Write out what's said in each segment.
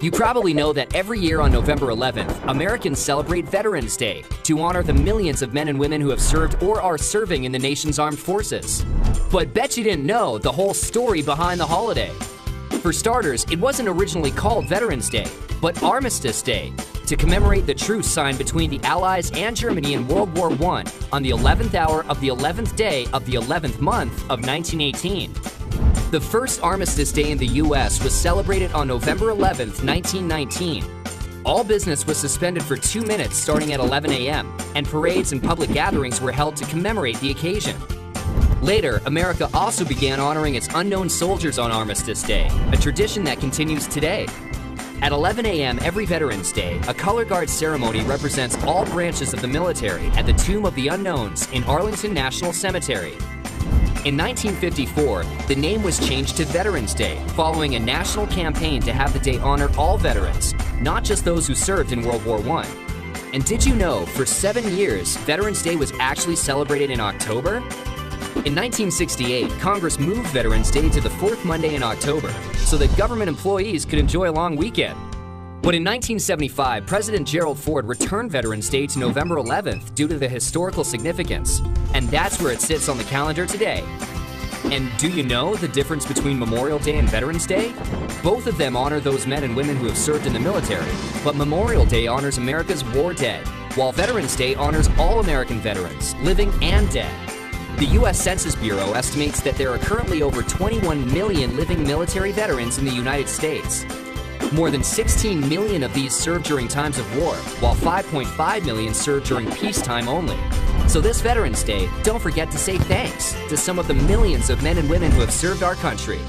You probably know that every year on November 11th, Americans celebrate Veterans Day to honor the millions of men and women who have served or are serving in the nation's armed forces. But bet you didn't know the whole story behind the holiday. For starters, it wasn't originally called Veterans Day, but Armistice Day, to commemorate the truce signed between the Allies and Germany in World War I on the 11th hour of the 11th day of the 11th month of 1918. The first Armistice Day in the U.S. was celebrated on November 11th, 1919. All business was suspended for 2 minutes starting at 11 a.m., and parades and public gatherings were held to commemorate the occasion. Later, America also began honoring its unknown soldiers on Armistice Day, a tradition that continues today. At 11 a.m. every Veterans Day, a color guard ceremony represents all branches of the military at the Tomb of the Unknowns in Arlington National Cemetery. In 1954, the name was changed to Veterans Day, following a national campaign to have the day honor all veterans, not just those who served in World War I. And did you know, for 7 years, Veterans Day was actually celebrated in October? In 1968, Congress moved Veterans Day to the fourth Monday in October so that government employees could enjoy a long weekend. But in 1975, President Gerald Ford returned Veterans Day to November 11th due to the historical significance, and that's where it sits on the calendar today. And do you know the difference between Memorial Day and Veterans Day? Both of them honor those men and women who have served in the military, but Memorial Day honors America's war dead, while Veterans Day honors all American veterans, living and dead. The U.S. Census Bureau estimates that there are currently over 21 million living military veterans in the United States. More than 16 million of these served during times of war, while 5.5 million served during peacetime only. So this Veterans Day, don't forget to say thanks to some of the millions of men and women who have served our country.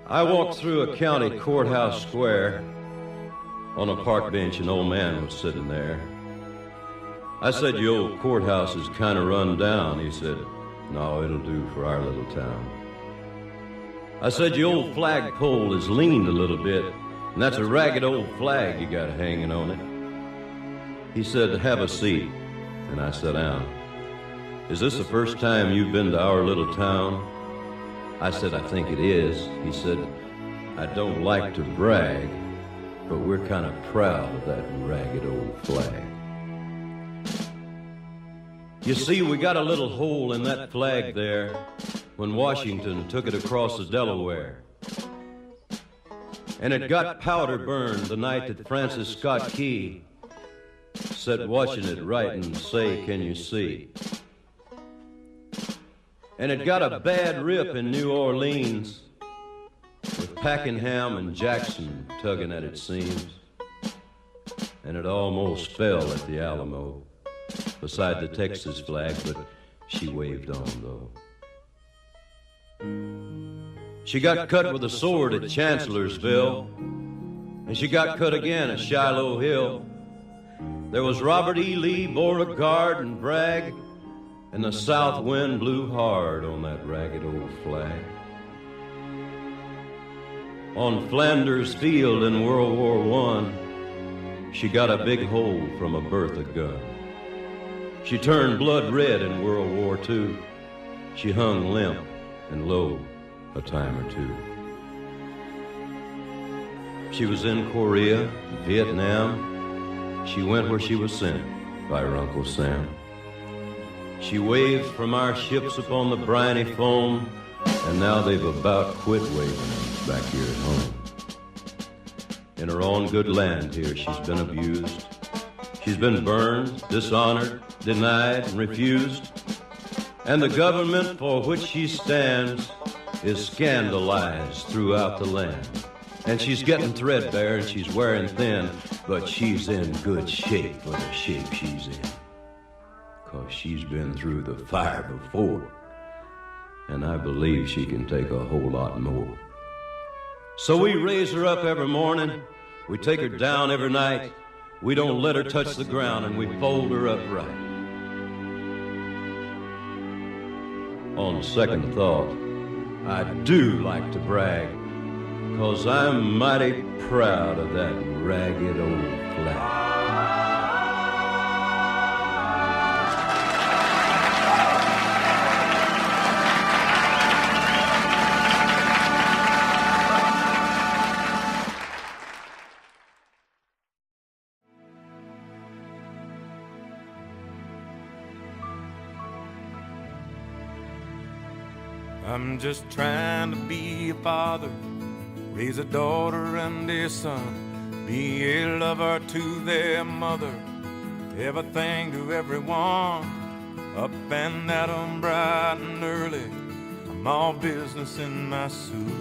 I walked through a county courthouse square. On a park bench, an old man was sitting there. I said, "Your old courthouse is kind of run down." He said, "No, it'll do for our little town." I said, "Your old flagpole is leaned a little bit, and that's a ragged old flag you got hanging on it." He said, "Have a seat," and I sat down. "Is this the first time you've been to our little town?" I said, "I think it is." He said, "I don't like to brag, but we're kind of proud of that ragged old flag. You see, we got a little hole in that flag there when Washington took it across the Delaware. And it got powder burned the night that Francis Scott Key sat watching it write and say, 'Can you see?' and it got a bad rip in New Orleans, with Pakenham and Jackson tugging at its seams, and it almost fell at the Alamo beside the Texas flag, but she waved on, though. She got cut with a sword at Chancellorsville, and she got cut again at Shiloh Hill. There was Robert E. Lee, Beauregard, and Bragg, and the south wind blew hard on that ragged old flag. On Flanders Field in World War I, she got a big hole from a Bertha gun. She turned blood red in World War II. She hung limp and low a time or two. She was in Korea, Vietnam. She went where she was sent by her Uncle Sam. She waved from our ships upon the briny foam, and now they've about quit waving back here at home. In her own good land here, she's been abused. She's been burned, dishonored, denied, and refused. And the government for which she stands is scandalized throughout the land. And she's getting threadbare and she's wearing thin, but she's in good shape for the shape she's in. 'Cause she's been through the fire before, and I believe she can take a whole lot more. So we raise her up every morning, we take her down every night, we don't let her touch the ground, and we fold her up right. On second thought, I do like to brag, 'cause I'm mighty proud of that ragged old flag. I'm just trying to be a father, raise a daughter and a son, be a lover to their mother, everything to everyone, up and at 'em bright and early. I'm all business in my suit.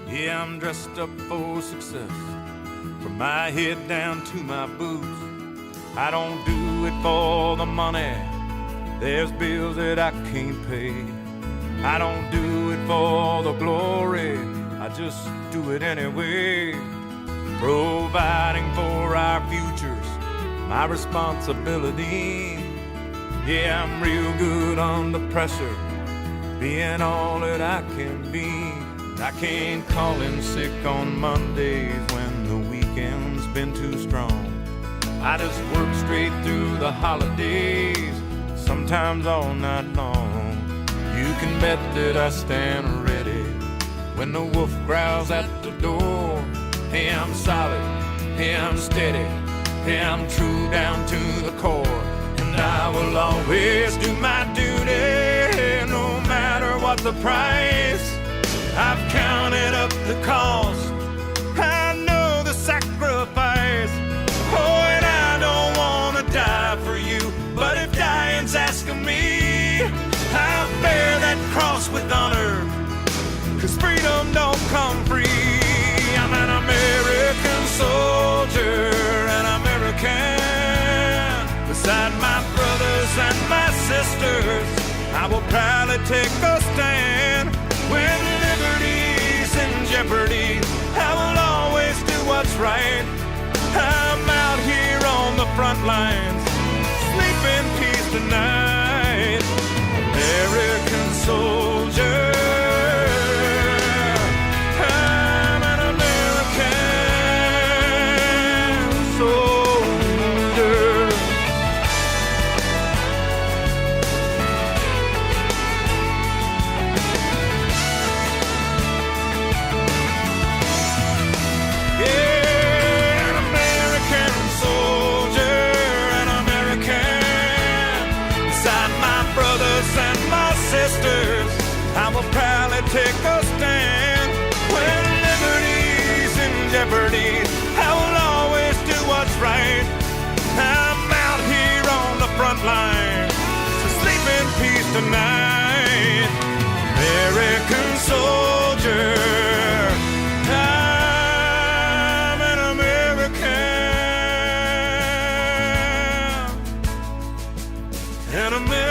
Yeah, I'm dressed up for success, from my head down to my boots. I don't do it for the money, there's bills that I can't pay. I don't do it for the glory, I just do it anyway. Providing for our futures, my responsibility. Yeah, I'm real good under pressure, being all that I can be. I can't call in sick on Mondays when the weekend's been too strong. I just work straight through the holidays, sometimes all night long. You can bet that I stand ready when the wolf growls at the door. Hey, I'm solid, hey, I'm steady, hey, I'm true down to the core. And I will always do my duty, no matter what the price. I've counted up the cost, I know the sacrifice. Oh, and I don't want to die for you, but if dying's asking me, I'll bear that cross with honor, 'cause freedom don't come free. I'm an American soldier, an American. Beside my brothers and my sisters, I will proudly take a stand. When liberty's in jeopardy, I will always do what's right. I'm out here on the front lines, sleep in peace tonight. American soldier, I'm an American soldier. Yeah, an American soldier, an American. Beside my brothers and my sisters, I will proudly take a stand. When liberty's in jeopardy, I will always do what's right. I'm out here on the front line, so sleep in peace tonight. and a